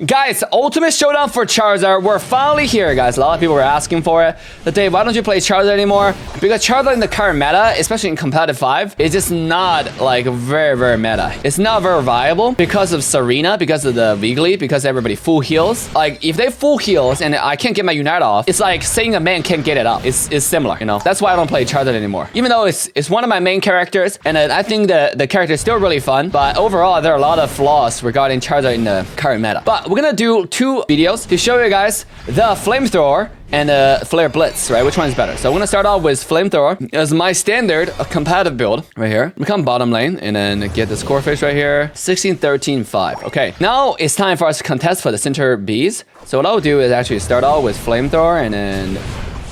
Guys, Ultimate Showdown for Charizard. We're finally here, guys. A lot of people were asking for it. But Dave, why don't you play Charizard anymore? Because Charizard in the current meta, especially in competitive 5, is just not like very meta. It's not very viable because of Serena, because of the Wiggly, because everybody full heals. Like, if they full heals and I can't get my Unite off, it's like saying a man can't get it up. It's similar, you know? That's why I don't play Charizard anymore. Even though it's one of my main characters, and I think the character is still really fun, but overall, there are a lot of flaws regarding Charizard in the current meta. But we're gonna do 2 videos to show you guys the Flamethrower and the Flare Blitz, right? Which one is better? So I'm gonna start off with Flamethrower as my standard competitive build right here. Become bottom lane and then get the score face right here. 16, 13, 5. Okay, now it's time for us to contest for the center bees. So what I'll do is actually start off with Flamethrower and then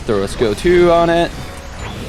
throw a skill 2 on it.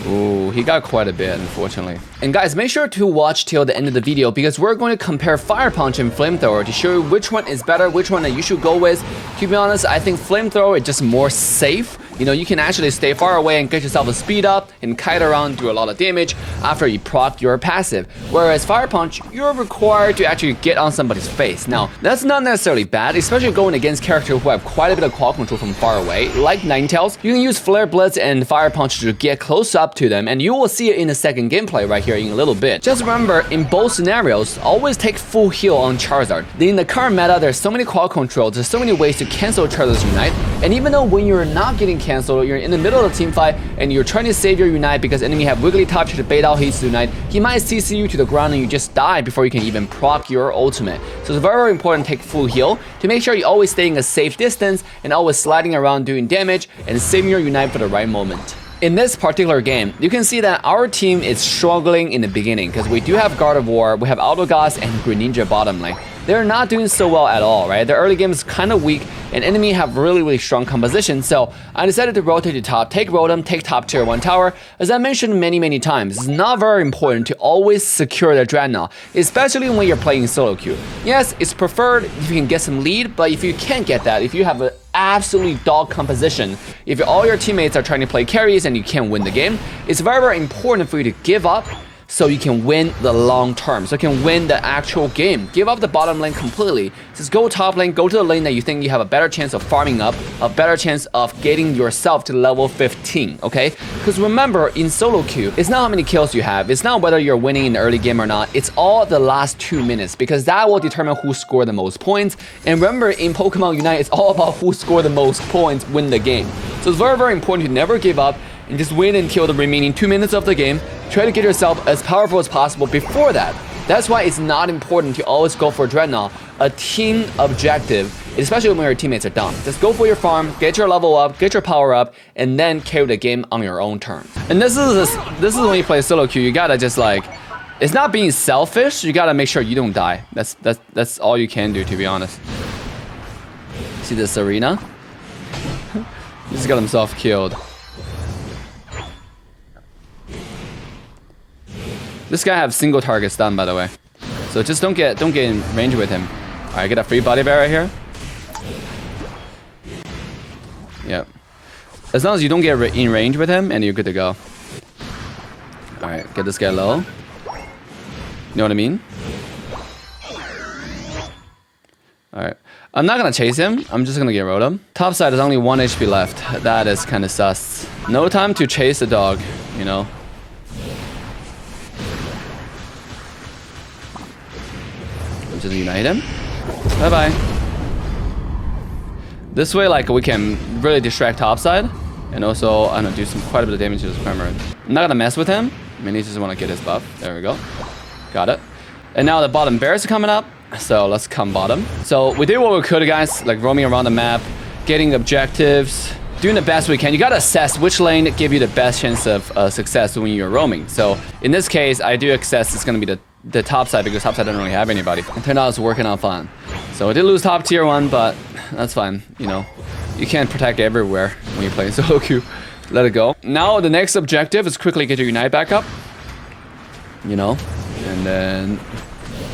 Ooh, he got quite a bit, unfortunately. And guys, make sure to watch till the end of the video because we're going to compare Fire Punch and Flamethrower to show you which one is better, which one that you should go with. To be honest, I think Flamethrower is just more safe. You know, you can actually stay far away and get yourself a speed up and kite around, do a lot of damage after you proc your passive. Whereas Fire Punch, you're required to actually get on somebody's face. Now, that's not necessarily bad, especially going against characters who have quite a bit of quad control from far away, like Ninetales. You can use Flare Blitz and Fire Punch to get close up to them, and you will see it in the second gameplay right here in a little bit. Just remember, in both scenarios, always take full heal on Charizard. In the current meta, there's so many quad controls, there's so many ways to cancel Charizard's Unite, and even though when you're not getting canceled, you're in the middle of the team fight and you're trying to save your Unite because enemy have Wiggly Top to bait out his Unite, he might CC you to the ground and you just die before you can even proc your ultimate. So it's very important to take full heal to make sure you're always staying a safe distance and always sliding around doing damage and saving your Unite for the right moment. In this particular game, you can see that our team is struggling in the beginning because we do have God of War, we have Autogas and Greninja bottom lane. They're not doing so well at all, right? Their early game is kind of weak and enemy have really strong composition. So I decided to rotate to top, take Rotom, take top tier 1 tower. As I mentioned many times, it's not very important to always secure the Dreadnought, especially when you're playing solo queue. Yes, it's preferred if you can get some lead, but if you can't get that, if you have an absolutely dog composition, if all your teammates are trying to play carries and you can't win the game, it's very important for you to give up so you can win the long term, so you can win the actual game. Give up the bottom lane completely. Just go top lane, go to the lane that you think you have a better chance of farming up, a better chance of getting yourself to level 15, okay? Because remember, in solo queue, it's not how many kills you have, it's not whether you're winning in the early game or not, it's all the last 2 minutes, because that will determine who scored the most points. And remember, in Pokemon Unite, it's all about who scored the most points win the game. So it's very important to never give up and just win until the remaining 2 minutes of the game. Try to get yourself as powerful as possible before that. That's why it's not important to always go for Dreadnought, a team objective, especially when your teammates are down. Just go for your farm, get your level up, get your power up, and then carry the game on your own terms. And this is when you play solo queue, you gotta just like, it's not being selfish, you gotta make sure you don't die. That's all you can do, to be honest. See this Serena? He just got himself killed. This guy have single target stun, by the way. So just don't get in range with him. Alright, get a free body bear right here. Yep. As long as you don't get in range with him, and you're good to go. Alright, get this guy low. You know what I mean? Alright. I'm not gonna chase him. I'm just gonna get Rotom. Top side is only 1 HP left. That is kind of sus. No time to chase the dog, you know? Just unite him. Bye-bye. This way, like, we can really distract topside. And also, I don't know, do quite a bit of damage to this Primarine. I'm not gonna mess with him. I mean, he just wanna get his buff. There we go. Got it. And now the bottom bears are coming up. So let's come bottom. So we did what we could, guys. Like, roaming around the map, getting objectives, doing the best we can. You gotta assess which lane give you the best chance of success when you're roaming. So in this case, I do access it's gonna be the top side because top side doesn't really have anybody. It turned out it's working out fine. So I did lose top tier 1, but that's fine. You know, you can't protect everywhere when you're playing solo queue. Let it go. Now the next objective is quickly get your Unite back up. You know, and then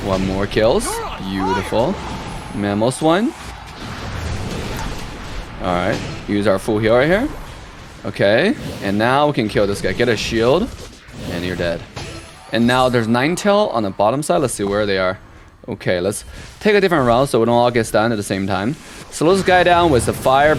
1 more kills. Beautiful. Mammoth one. Alright, use our full heal right here. Okay, and now we can kill this guy. Get a shield, and you're dead. And now there's Ninetale on the bottom side. Let's see where they are. Okay, let's take a different route so we don't all get stunned at the same time. Slow this guy down with a fire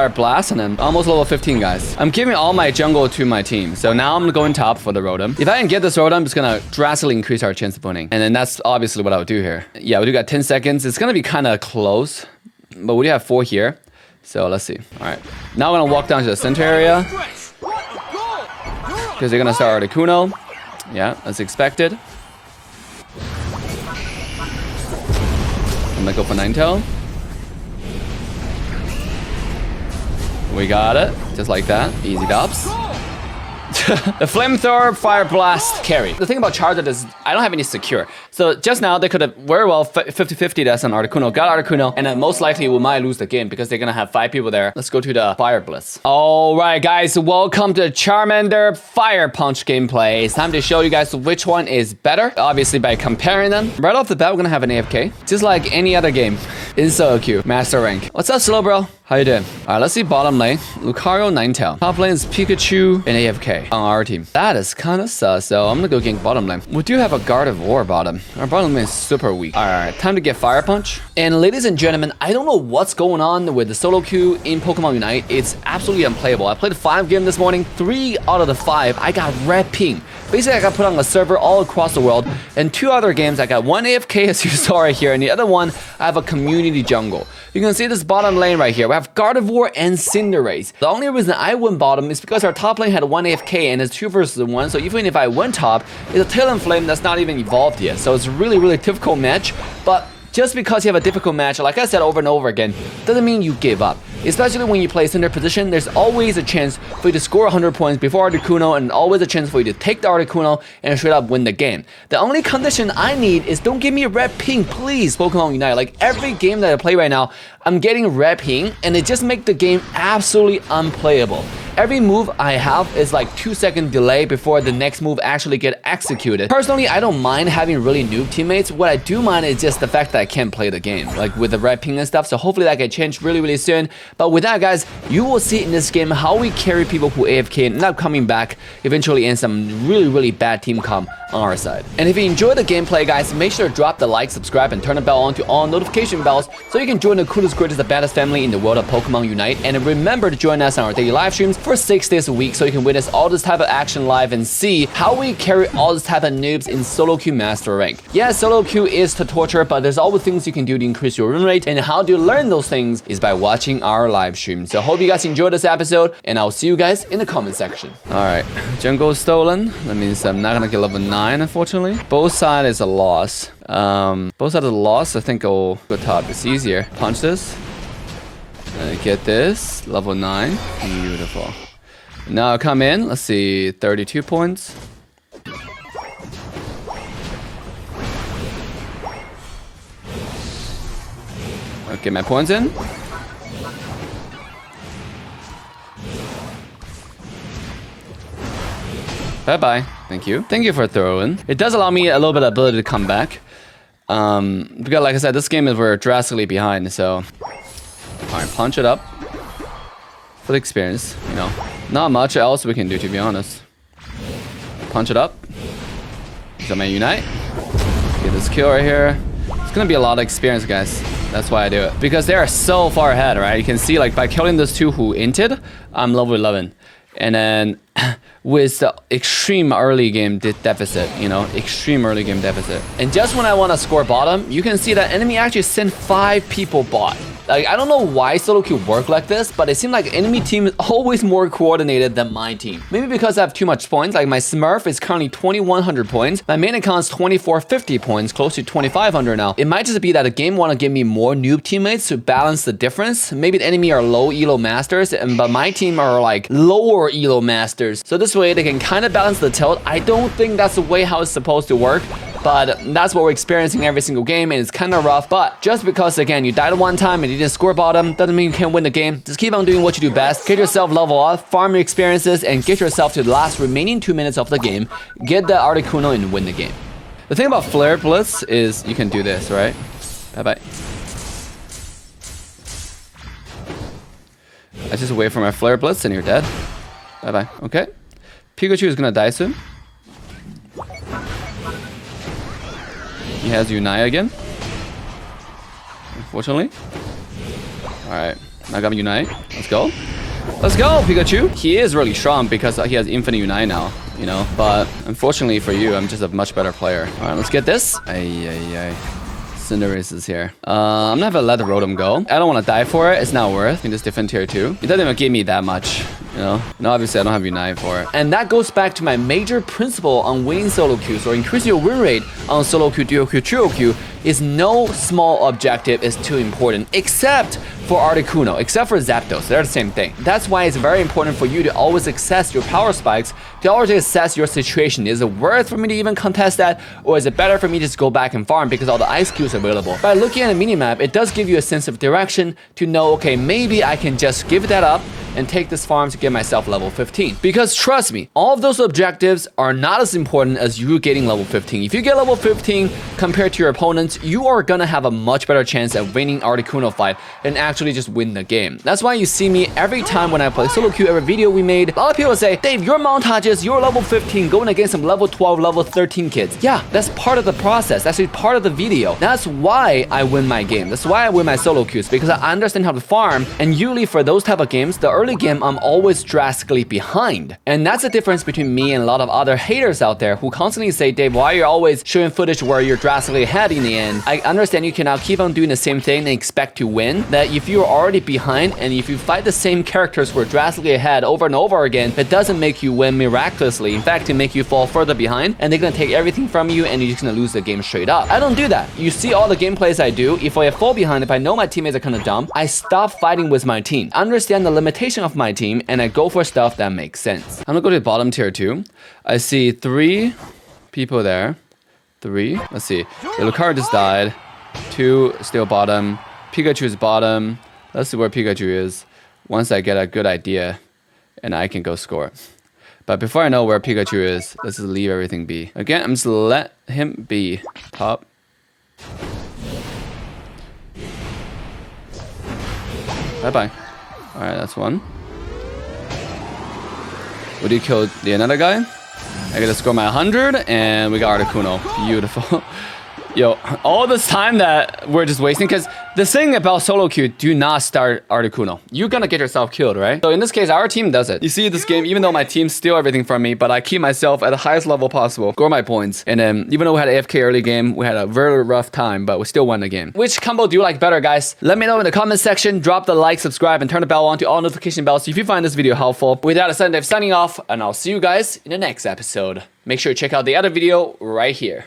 blast, and then almost level 15, guys. I'm giving all my jungle to my team, so now I'm gonna go in top for the Rotom. If I can get this Rotom, it's gonna drastically increase our chance of winning, and then that's obviously what I would do here. Yeah, we do got 10 seconds. It's gonna be kind of close, but we do have 4 here, so let's see. All right, now we're gonna walk down to the center area because they're gonna start Articuno. Yeah, as expected. I'm gonna go for Ninetale. We got it. Just like that. Easy dubs. The Flamethrower, Fire Blast, carry. The thing about Charizard is I don't have any secure. So just now they could have very well 50-50 that's on Articuno. Got Articuno, and then most likely we might lose the game because they're gonna have 5 people there. Let's go to the Fire Blitz. Alright guys, welcome to Charmander Fire Punch gameplay. It's time to show you guys which one is better. Obviously by comparing them. Right off the bat, we're gonna have an AFK. Just like any other game. In solo queue. Master rank. What's up, Slow Bro? How you doing? Alright, let's see bottom lane. Lucario, Ninetale. Top lane is Pikachu and AFK on our team. That is kind of sus, so I'm gonna go gank bottom lane. We do have a Guard of War bottom. Our bottom lane is super weak. Alright, time to get Fire Punch. And ladies and gentlemen, I don't know what's going on with the solo queue in Pokemon Unite. It's absolutely unplayable. I played 5 games this morning. 3 out of the 5, I got red ping. Basically, I got put on a server all across the world. And 2 other games, I got 1 AFK, as you saw right here, and the other one, I have a community jungle. You can see this bottom lane right here. We have Gardevoir and Cinderace. The only reason I went bottom is because our top lane had 1 AFK and it's 2 versus 1. So even if I went top, it's a Talonflame that's not even evolved yet. So it's a really, really difficult match. But just because you have a difficult match, like I said over and over again, doesn't mean you give up. Especially when you play center position, there's always a chance for you to score 100 points before Articuno, and always a chance for you to take the Articuno and straight up win the game. The only condition I need is don't give me a red ping, please, Pokemon Unite. Like every game that I play right now, I'm getting red ping, and it just makes the game absolutely unplayable. Every move I have is like 2-second delay before the next move actually get executed. Personally, I don't mind having really noob teammates. What I do mind is just the fact that I can't play the game, like with the red ping and stuff. So hopefully that can change really, really soon. But with that, guys, you will see in this game how we carry people who AFK and end up coming back eventually in some really, really bad team comp on our side. And if you enjoy the gameplay, guys, make sure to drop the like, subscribe, and turn the bell on to all notification bells so you can join the coolest, greatest, the baddest family in the world of Pokemon Unite. And remember to join us on our daily live streams for 6 days a week so you can witness all this type of action live and see how we carry all this type of noobs in solo queue master rank. Yeah, solo queue is to torture, but there's always things you can do to increase your win rate, and how to learn those things is by watching our live stream. So hope you guys enjoyed this episode, and I'll see you guys in the comment section. Alright, jungle stolen. That means I'm not gonna get level 9, unfortunately. Both sides is a loss. Both sides is a loss. I think I'll go top. It's easier. Punch this. Get this. Level 9. Beautiful. Now I'll come in. Let's see. 32 points. Okay, my points in. Bye-bye. Thank you. Thank you for throwing. It does allow me a little bit of ability to come back. Because like I said, this game is we're drastically behind, so... Alright, punch it up. For the experience, you know. Not much else we can do, to be honest. Punch it up. So my Unite. Get this kill right here. It's gonna be a lot of experience, guys. That's why I do it. Because they are so far ahead, right? You can see, like, by killing those 2 who inted, I'm level 11. And then with the extreme early game deficit, you know, extreme early game deficit. And just when I want to score bottom, you can see that enemy actually sent 5 people bot. Like, I don't know why solo queue work like this, but it seems like enemy team is always more coordinated than my team. Maybe because I have too much points. Like, my Smurf is currently 2100 points. My main account is 2450 points, close to 2500 now. It might just be that the game want to give me more noob teammates to balance the difference. Maybe the enemy are low elo masters, but my team are like lower elo masters. So this way they can kind of balance the tilt. I don't think that's the way how it's supposed to work, but that's what we're experiencing every single game, and it's kind of rough. But just because, again, you died one time and you didn't score bottom, doesn't mean you can't win the game. Just keep on doing what you do best. Get yourself level up, farm your experiences, and get yourself to the last remaining 2 minutes of the game. Get the Articuno and win the game. The thing about Flare Blitz is you can do this, right? Bye-bye. I just wait for my Flare Blitz and you're dead. Bye-bye. Okay. Pikachu is gonna die soon. He has Unite again. Unfortunately. Alright. I got Unite. Let's go. Let's go, Pikachu. He is really strong because he has Infinite Unite now, you know. But unfortunately for you, I'm just a much better player. Alright, let's get this. Cinderace is here. I'm gonna have to let the Rotom go. I don't want to die for it. It's not worth. I can just defend tier 2. It doesn't even give me that much, you know. No, obviously I don't have Unite for it. And that goes back to my major principle on winning solo queues or increasing your win rate on solo queue, duo queue, trio queue is no small objective is too important, except for Articuno, except for Zapdos. They're the same thing. That's why it's very important for you to always assess your power spikes, to always assess your situation. Is it worth for me to even contest that, or is it better for me to just go back and farm because all the ice cubes are available? By looking at a minimap, it does give you a sense of direction to know, okay, maybe I can just give that up and take this farm to get myself level 15. Because trust me, all of those objectives are not as important as you getting level 15. If you get level 15 compared to your opponents, you are gonna have a much better chance at winning Articuno fight and actually just win the game. That's why you see me every time when I play solo queue, every video we made, a lot of people say, Dave, your montages, you're level 15 going against some level 12, level 13 kids. Yeah, that's part of the process. That's actually part of the video. That's why I win my game. That's why I win my solo queues, because I understand how to farm. And usually for those type of games, the early game, I'm always drastically behind. And that's the difference between me and a lot of other haters out there who constantly say, Dave, why are you always showing footage where you're drastically ahead in the end? I understand you cannot keep on doing the same thing and expect to win. That if you're already behind and if you fight the same characters who are drastically ahead over and over again, it doesn't make you win miraculously. In fact, it make you fall further behind and they're gonna take everything from you and you're just gonna lose the game straight up. I don't do that. You see all the gameplays I do. If I fall behind, if I know my teammates are kind of dumb, I stop fighting with my team. Understand the limitation of my team and I go for stuff that makes sense. I'm gonna go to the bottom tier 2. I see 3 people there. 3. Let's see. The Lucario just died. 2 still bottom. Pikachu is bottom. Let's see where Pikachu is. Once I get a good idea and I can go score. But before I know where Pikachu is, let's just leave everything be. Again, I'm just let him be. Top. Bye-bye. Alright, that's one. Would he kill the another guy? I gotta score my 100 and we got Articuno. Beautiful. Yo, all this time that we're just wasting, because the thing about solo queue, do not start Articuno. You're gonna get yourself killed, right? So in this case, our team does it. You see this game, even though my team steal everything from me, but I keep myself at the highest level possible, score my points. And then even though we had an AFK early game, we had a very rough time, but we still won the game. Which combo do you like better, guys? Let me know in the comment section. Drop the like, subscribe, and turn the bell on to all notification bells if you find this video helpful. With that, I'm signing off, and I'll see you guys in the next episode. Make sure to check out the other video right here.